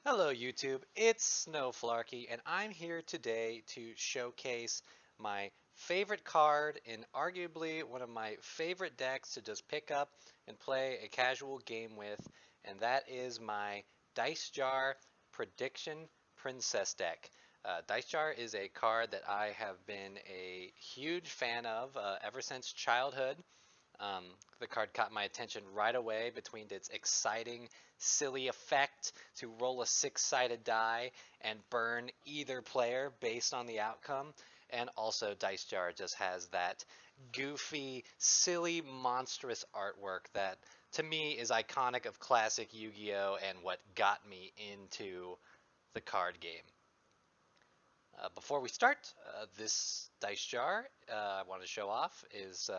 Hello YouTube, it's Snowflarky and I'm here today to showcase my favorite card in arguably one of my favorite decks to just pick up and play a casual game with, and that is my Dice Jar Prediction Princess deck. Dice Jar is a card that I have been a huge fan of ever since childhood. Um, the card caught my attention right away between its exciting, silly effect to roll a six-sided die and burn either player based on the outcome. And also, Dice Jar just has that goofy, silly, monstrous artwork that, to me, is iconic of classic Yu-Gi-Oh! And what got me into the card game. Before we start, this dice jar I want to show off is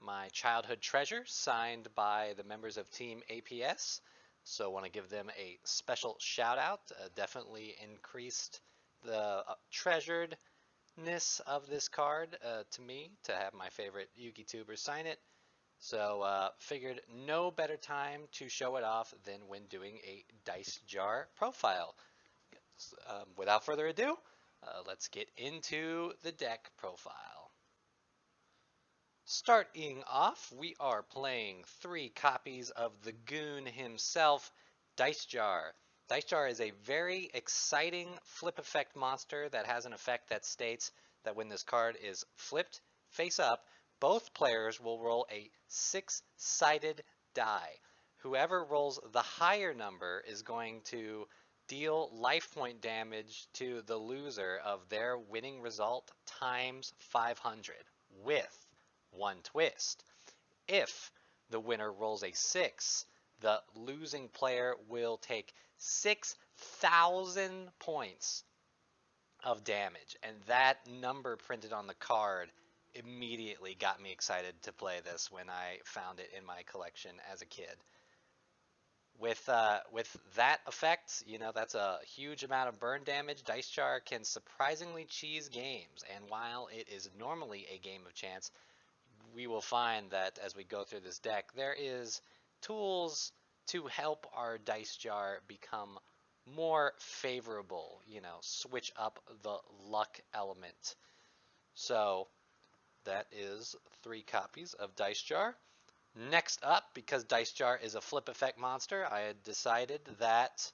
my childhood treasure signed by the members of Team APS. So I want to give them a special shout out. Definitely increased the treasuredness of this card to me to have my favorite Yugi tuber sign it. So figured no better time to show it off than when doing a dice jar profile. Without further ado, let's get into the deck profile. Starting off, we are playing 3 copies of the Goon himself, Dice Jar. Dice Jar is a very exciting flip effect monster that has an effect that states that when this card is flipped face up, both players will roll a 6-sided die. Whoever rolls the higher number is going to deal life point damage to the loser of their winning result times 500 with one twist. If the winner rolls a 6, the losing player will take 6,000 points of damage. And that number printed on the card immediately got me excited to play this when I found it in my collection as a kid. With that effect, that's a huge amount of burn damage. Dice Jar can surprisingly cheese games, and while it is normally a game of chance, we will find that as we go through this deck, there is tools to help our Dice Jar become more favorable, switch up the luck element. So that is 3 copies of Dice Jar. Next up, because Dice Jar is a flip effect monster, I had decided that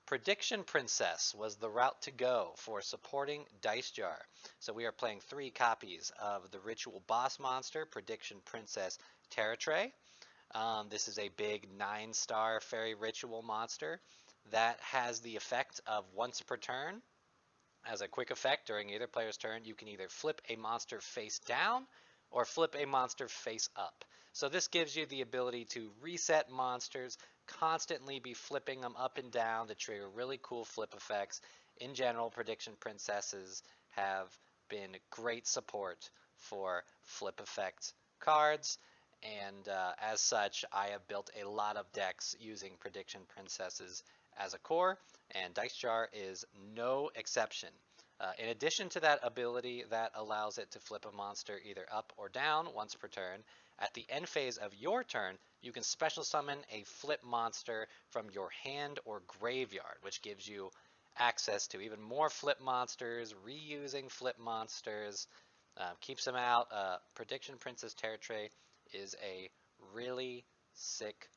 Prediction Princess was the route to go for supporting Dice Jar. So we are playing 3 copies of the Ritual Boss monster, Prediction Princess Terratray. This is a big 9-star fairy ritual monster that has the effect of once per turn. As a quick effect during either player's turn, you can either flip a monster face down or flip a monster face up. So this gives you the ability to reset monsters, constantly be flipping them up and down to trigger really cool flip effects. In general, Prediction Princesses have been great support for flip effect cards, and as such, I have built a lot of decks using Prediction Princesses as a core, and Dice Jar is no exception. In addition to that ability that allows it to flip a monster either up or down once per turn, at the end phase of your turn, you can special summon a flip monster from your hand or graveyard, which gives you access to even more flip monsters, reusing flip monsters, keeps them out. Prediction Princess Terratray is a really sick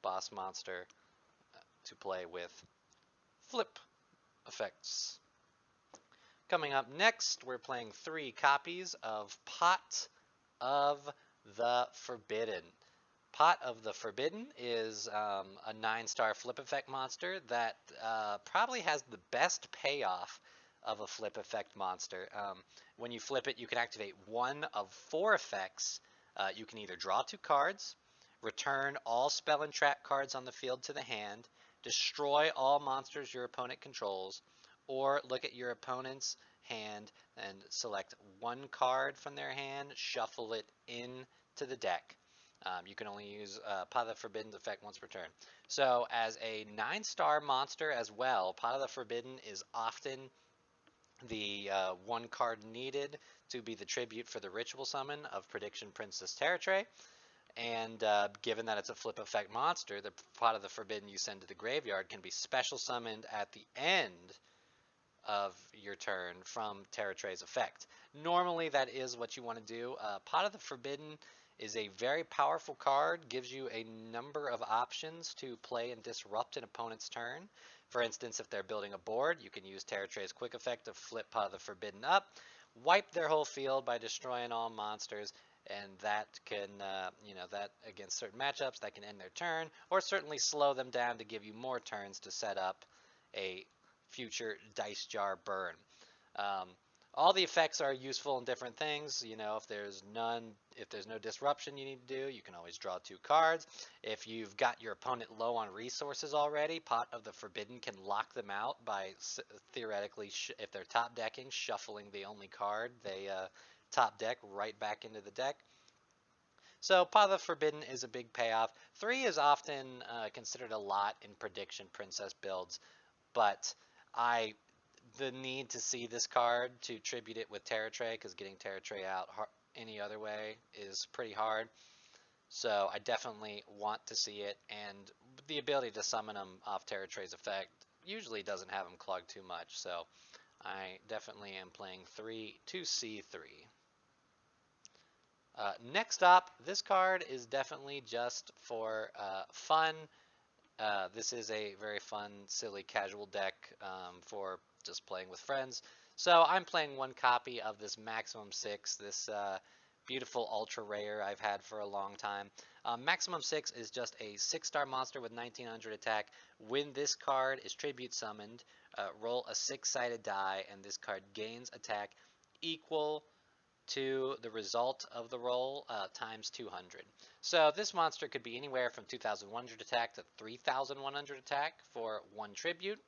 boss monster to play with flip effects. Coming up next, we're playing 3 copies of Pot of the Forbidden. Pot of the Forbidden is a 9-star flip effect monster that probably has the best payoff of a flip effect monster. When you flip it, you can activate 1 of 4 effects. You can either draw 2 cards, return all spell and trap cards on the field to the hand, destroy all monsters your opponent controls, or look at your opponent's hand and select 1 card from their hand, shuffle it into the deck. You can only use Pot of the Forbidden's effect once per turn. So as a 9-star monster as well, Pot of the Forbidden is often the 1 card needed to be the tribute for the ritual summon of Prediction Princess Terratray. And given that it's a flip effect monster, the Pot of the Forbidden you send to the graveyard can be special summoned at the end of your turn from Terratray's effect. Normally that is what you want to do. Pot of the Forbidden is a very powerful card, gives you a number of options to play and disrupt an opponent's turn. For instance, if they're building a board, you can use Terratray's quick effect to flip Pot of the Forbidden up, wipe their whole field by destroying all monsters, and that can, that against certain matchups, that can end their turn, or certainly slow them down to give you more turns to set up a future dice jar burn. Um, all the effects are useful in different things. If there's no disruption you need to do, you can always draw 2 cards. If you've got your opponent low on resources already, Pot of the Forbidden can lock them out by theoretically, if they're top decking, shuffling the only card they top deck right back into the deck. So Pot of the Forbidden is a big payoff. 3 is often considered a lot in Prediction Princess builds, but the need to see this card to tribute it with Terratray, because getting Terratray out any other way is pretty hard. So I definitely want to see it, and the ability to summon them off Terratray's effect usually doesn't have them clogged too much. So I definitely am playing 3 to C3. Next up, this card is definitely just for fun. This is a very fun, silly, casual deck for just playing with friends. So I'm playing 1 copy of this Maximum 6, this beautiful ultra rare I've had for a long time. Maximum 6 is just a 6-star monster with 1900 attack. When this card is tribute summoned, roll a 6-sided die, and this card gains attack equal to the result of the roll times 200. So this monster could be anywhere from 2,100 attack to 3,100 attack for 1 tribute.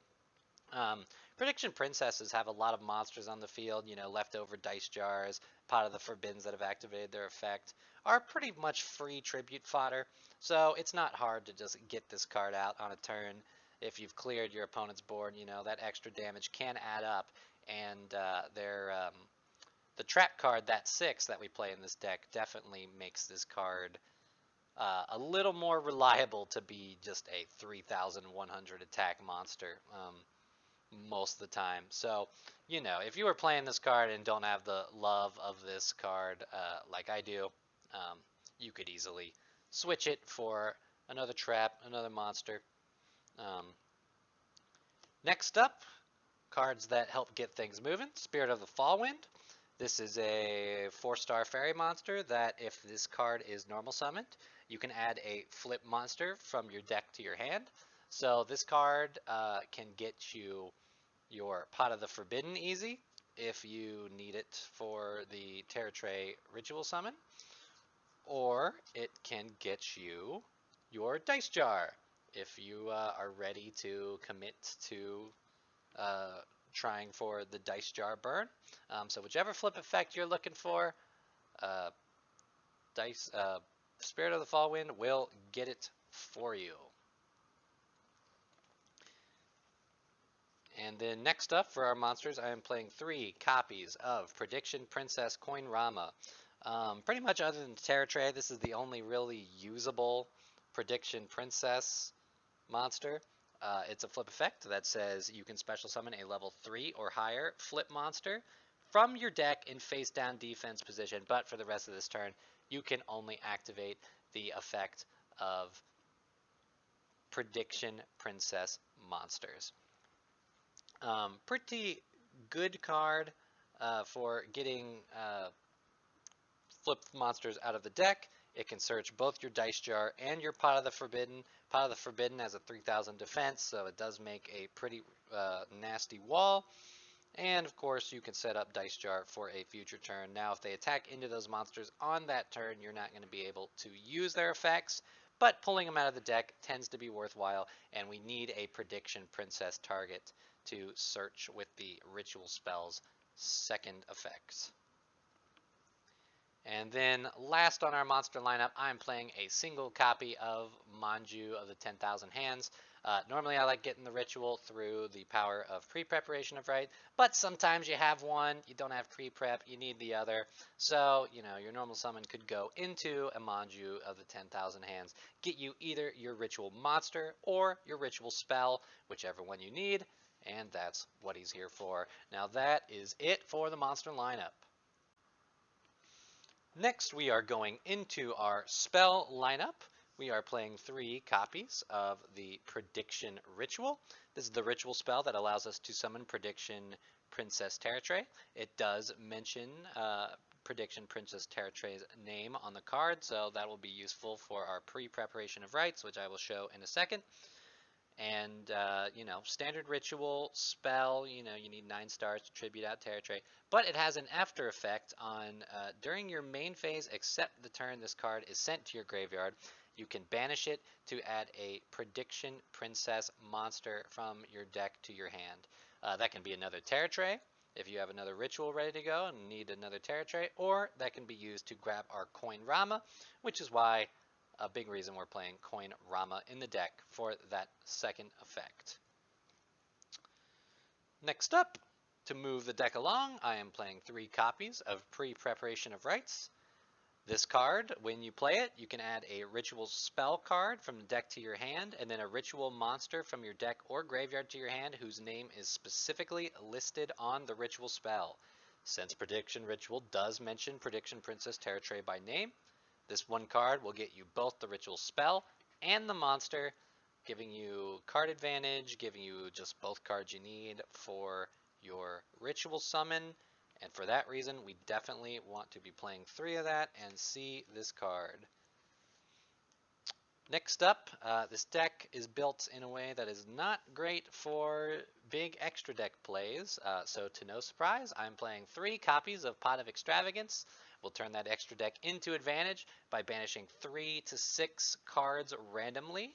Prediction Princesses have a lot of monsters on the field, leftover dice jars, Pot of the Forbiddens that have activated their effect, are pretty much free tribute fodder, so it's not hard to just get this card out on a turn. If you've cleared your opponent's board, that extra damage can add up, and the trap card, that 6 that we play in this deck, definitely makes this card a little more reliable to be just a 3,100 attack monster most of the time. So, if you were playing this card and don't have the love of this card like I do, you could easily switch it for another trap, another monster. Next up, cards that help get things moving. Spirit of the Fallwind. This is a 4-star fairy monster that if this card is normal summoned, you can add a flip monster from your deck to your hand. So this card can get you your Pot of the Forbidden easy if you need it for the Terratray ritual summon, or it can get you your dice jar if you are ready to commit to trying for the dice jar burn. So whichever flip effect you're looking for, uh, Spirit of the Fallwind will get it for you. And then next up for our monsters, I am playing 3 copies of Prediction Princess Coinrama. Pretty much other than Terratray, this is the only really usable Prediction Princess monster. It's a flip effect that says you can special summon a level 3 or higher flip monster from your deck in face down defense position, but for the rest of this turn, you can only activate the effect of Prediction Princess monsters. Pretty good card for getting flip monsters out of the deck. It can search both your dice jar and your Pot of the Forbidden. Pot of the Forbidden has a 3,000 defense, so it does make a pretty nasty wall. And of course, you can set up dice jar for a future turn. Now, if they attack into those monsters on that turn, you're not going to be able to use their effects, but pulling them out of the deck tends to be worthwhile, and we need a Prediction Princess target to search with the ritual spell's second effects. And then last on our monster lineup, I'm playing a single copy of Manju of the 10,000 Hands. Normally I like getting the ritual through the power of pre-preparation of right, but sometimes you have one, you don't have pre-prep, you need the other. So, your normal summon could go into a Manju of the 10,000 Hands, get you either your ritual monster or your ritual spell, whichever one you need, and that's what he's here for. Now that is it for the monster lineup. Next, we are going into our spell lineup. We are playing 3 copies of the Prediction Ritual. This is the ritual spell that allows us to summon Prediction Princess Terratray. It does mention Prediction Princess Terratray's name on the card, so that will be useful for our pre-preparation of rites, which I will show in a second. And, standard ritual spell, you need 9 stars to tribute out Terratray. But it has an after effect on during your main phase, except the turn this card is sent to your graveyard. You can banish it to add a Prediction Princess monster from your deck to your hand. That can be another Terratray if you have another ritual ready to go and need another Terratray, or that can be used to grab our Coin Rama, which is why a big reason we're playing Coin Rama in the deck for that second effect. Next up, to move the deck along, I am playing 3 copies of Pre-Preparation of Rites. This card, when you play it, you can add a ritual spell card from the deck to your hand, and then a ritual monster from your deck or graveyard to your hand whose name is specifically listed on the ritual spell. Since Prediction Ritual does mention Prediction Princess Terratray by name, this one card will get you both the ritual spell and the monster, giving you card advantage, giving you just both cards you need for your ritual summon. And for that reason, we definitely want to be playing 3 of that and see this card. Next up, this deck is built in a way that is not great for big extra deck plays, so to no surprise, I'm playing 3 copies of Pot of Extravagance. We'll turn that extra deck into advantage by banishing 3 to 6 cards randomly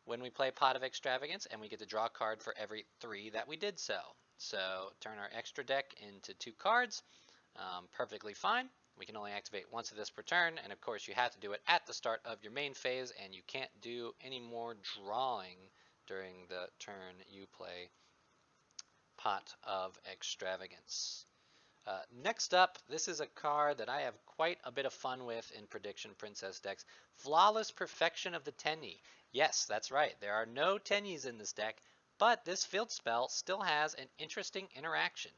when we play Pot of Extravagance, and we get to draw a card for every 3 that we did so. So turn our extra deck into 2 cards, perfectly fine. We can only activate once of this per turn, and of course you have to do it at the start of your main phase, and you can't do any more drawing during the turn you play Pot of Extravagance. Next up, this is a card that I have quite a bit of fun with in Prediction Princess decks. Flawless Perfection of the Tenyi. Yes, that's right, there are no Tenyis in this deck, but this field spell still has an interesting interaction.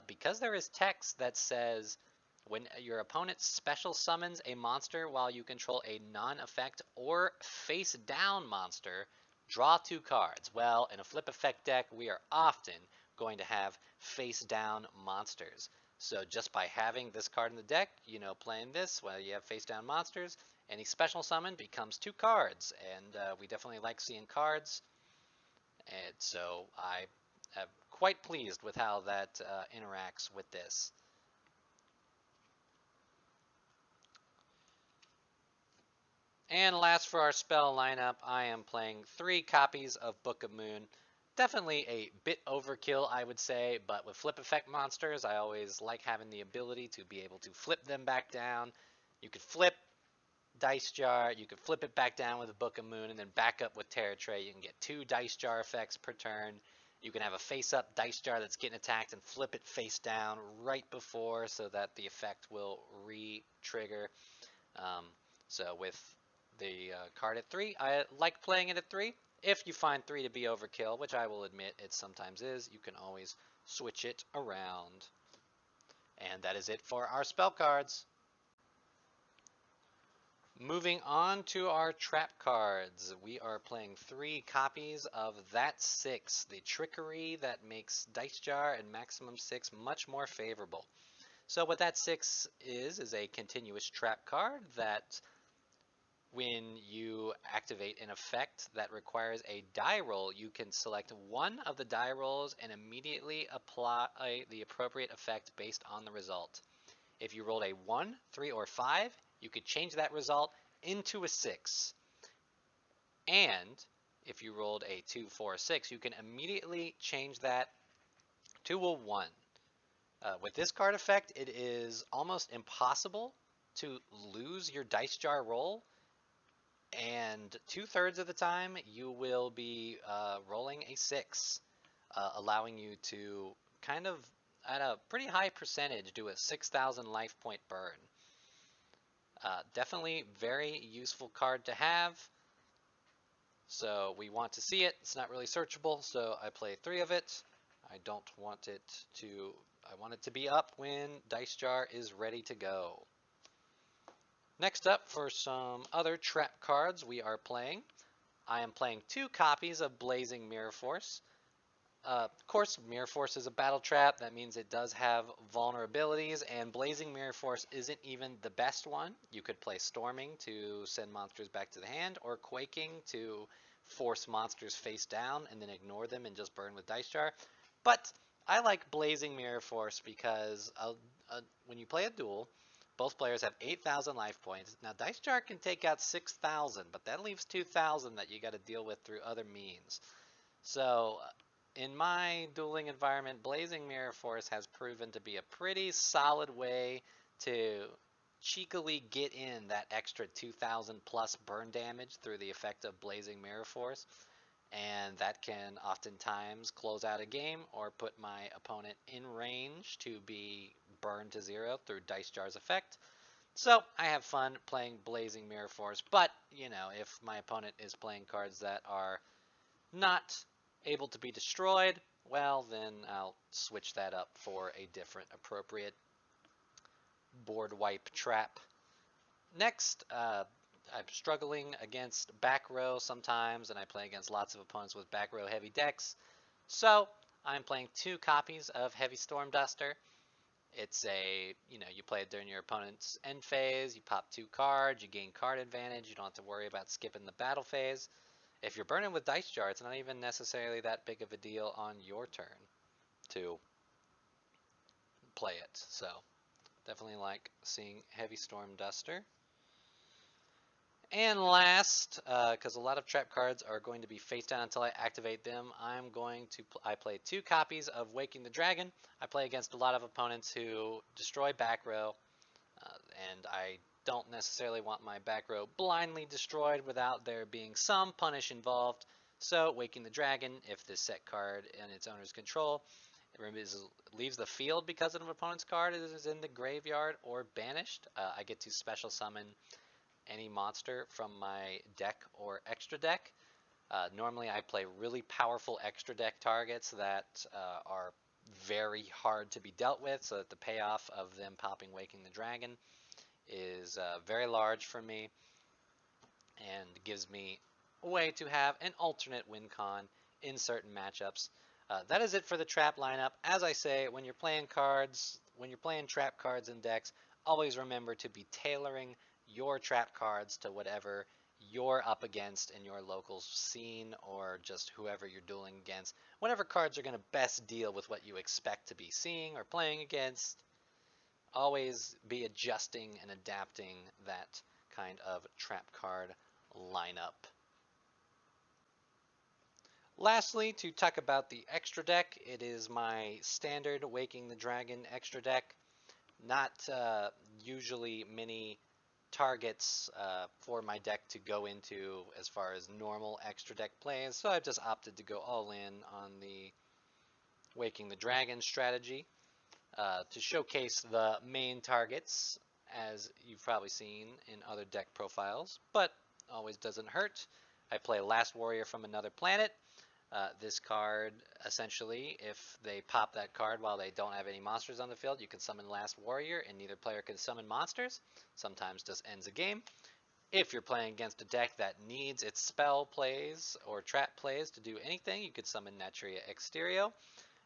Because there is text that says, when your opponent special summons a monster while you control a non-effect or face-down monster, draw 2 cards. Well, in a flip effect deck, we are often going to have face-down monsters. So just by having this card in the deck, playing this, while you have face-down monsters, any special summon becomes 2 cards. And we definitely like seeing cards. And so I am quite pleased with how that interacts with this. And last for our spell lineup, I am playing 3 copies of Book of Moon. Definitely a bit overkill, I would say, but with flip effect monsters, I always like having the ability to be able to flip them back down. You could flip Dice Jar, you could flip it back down with a Book of Moon, and then back up with Terratray. You can get 2 Dice Jar effects per turn. You can have a face-up Dice Jar that's getting attacked and flip it face down right before so that the effect will re-trigger. So with the card at 3, I like playing it at 3. If you find 3 to be overkill, which I will admit it sometimes is, you can always switch it around. And that is it for our spell cards. Moving on to our trap cards, we are playing 3 copies of That 6, the trickery that makes Dice Jar and Maximum 6 much more favorable. So what That 6 is a continuous trap card that when you activate an effect that requires a die roll, you can select one of the die rolls and immediately apply the appropriate effect based on the result. If you rolled a 1, 3, or 5, you could change that result into a 6. And if you rolled a 2, 4, 6, you can immediately change that to a 1. With this card effect, it is almost impossible to lose your dice jar roll, and 2/3 of the time you will be rolling a 6, allowing you to kind of at a pretty high percentage do a 6,000 life point burn. Definitely very useful card to have. So we want to see it. It's not really searchable, so I play 3 of it. I don't want it to, I want it to be up when Dice Jar is ready to go. Next up, for some other trap cards we are playing, I am playing 2 copies of Blazing Mirror Force. Of course, Mirror Force is a battle trap. That means it does have vulnerabilities, and Blazing Mirror Force isn't even the best one. You could play Storming to send monsters back to the hand, or Quaking to force monsters face down and then ignore them and just burn with Dice Jar. But I like Blazing Mirror Force because when you play a duel, both players have 8,000 life points. Now, Dice Jar can take out 6,000, but that leaves 2,000 that you got to deal with through other means. So, in my dueling environment, Blazing Mirror Force has proven to be a pretty solid way to cheekily get in that extra 2,000 plus burn damage through the effect of Blazing Mirror Force. And that can oftentimes close out a game or put my opponent in range to be burned to 0 through Dice Jar's effect. So I have fun playing Blazing Mirror Force, but, you know, if my opponent is playing cards that are not able to be destroyed, well, then I'll switch that up for a different appropriate board wipe trap. Next, I'm struggling against back row sometimes, and I play against lots of opponents with back row heavy decks. So I'm playing 2 copies of Heavy Storm Duster. It's you play it during your opponent's end phase, you pop 2 cards, you gain card advantage, you don't have to worry about skipping the battle phase. If you're burning with Dice Jar, it's not even necessarily that big of a deal on your turn to play it. So definitely like seeing Heavy Storm Duster. And last, because a lot of trap cards are going to be face down until I activate them, I play 2 copies of Waking the Dragon. I play against a lot of opponents who destroy back row, and I don't necessarily want my back row blindly destroyed without there being some punish involved. So Waking the Dragon, if this set card in its owner's control leaves the field because an opponent's card is in the graveyard or banished, I get to special summon any monster from my deck or extra deck. Normally I play really powerful extra deck targets that are very hard to be dealt with, so that the payoff of them popping Waking the Dragon is very large for me and gives me a way to have an alternate win con in certain matchups. That is it for the trap lineup. As I say, when you're playing trap cards in decks, always remember to be tailoring your trap cards to whatever you're up against in your local scene, or just whoever you're dueling against. Whatever cards are going to best deal with what you expect to be seeing or playing against. Always be adjusting and adapting that kind of trap card lineup. Lastly, to talk about the extra deck, it is my standard Waking the Dragon extra deck. Not usually many targets for my deck to go into as far as normal extra deck plays, so I've just opted to go all in on the Waking the Dragon strategy to showcase the main targets, as you've probably seen in other deck profiles, but always doesn't hurt. I play Last Warrior from Another Planet. This card, essentially, if they pop that card while they don't have any monsters on the field, you can summon Last Warrior, and neither player can summon monsters. Sometimes just ends a game. If you're playing against a deck that needs its spell plays or trap plays to do anything, you could summon Natria Exterio,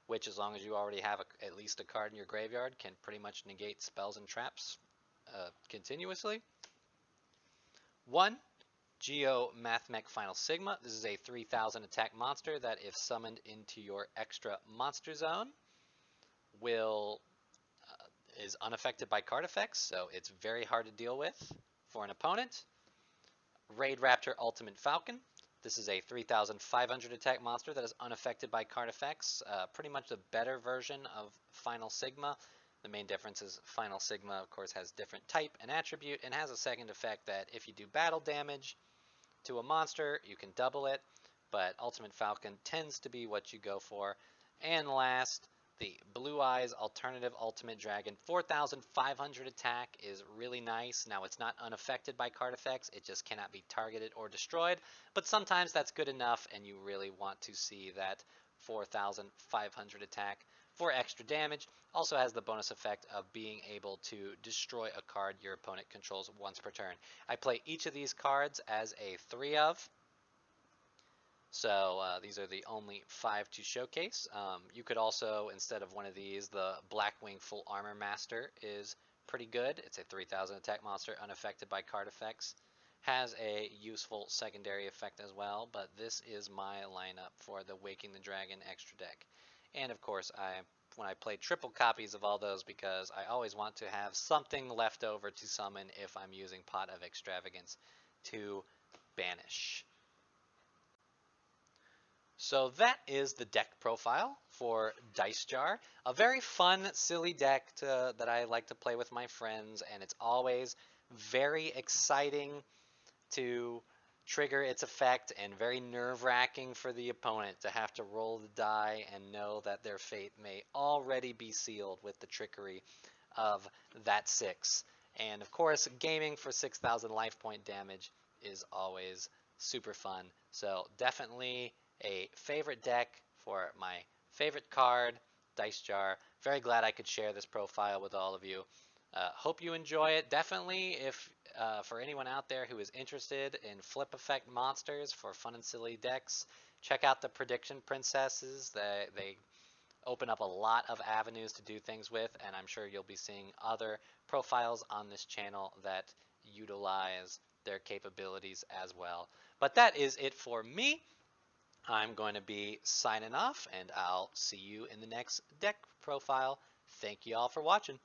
which, as long as you already have at least a card in your graveyard, can pretty much negate spells and traps continuously. 1. Yugioh Mathmech Final Sigma. This is a 3,000 attack monster that, if summoned into your extra monster zone, is unaffected by card effects, so it's very hard to deal with for an opponent. Raid Raptor Ultimate Falcon. This is a 3,500 attack monster that is unaffected by card effects. Pretty much the better version of Final Sigma. The main difference is Final Sigma, of course, has different type and attribute and has a second effect that if you do battle damage to a monster, you can double it, but Ultimate Falcon tends to be what you go for. And last, the Blue Eyes Alternative Ultimate Dragon. 4,500 attack is really nice. Now, it's not unaffected by card effects, it just cannot be targeted or destroyed, but sometimes that's good enough, and you really want to see that 4,500 attack for extra damage. Also has the bonus effect of being able to destroy a card your opponent controls once per turn. I play each of these cards as a 3 of. So these are the only 5 to showcase. You could also, instead of one of these, the Blackwing Full Armor Master is pretty good. It's a 3,000 attack monster, unaffected by card effects. Has a useful secondary effect as well, but this is my lineup for the Waking the Dragon extra deck. And of course, when I play triple copies of all those, because I always want to have something left over to summon if I'm using Pot of Extravagance to banish. So that is the deck profile for Dice Jar. A very fun, silly deck that I like to play with my friends, and it's always very exciting to trigger its effect and very nerve-wracking for the opponent to have to roll the die and know that their fate may already be sealed with the trickery of that 6. And of course, gaming for 6,000 life point damage is always super fun. So definitely a favorite deck for my favorite card, Dice Jar. Very glad I could share this profile with all of you. Hope you enjoy it. Definitely, if for anyone out there who is interested in flip effect monsters for fun and silly decks, check out the Prediction Princesses. They open up a lot of avenues to do things with, and I'm sure you'll be seeing other profiles on this channel that utilize their capabilities as well. But that is it for me. I'm going to be signing off, and I'll see you in the next deck profile. Thank you all for watching.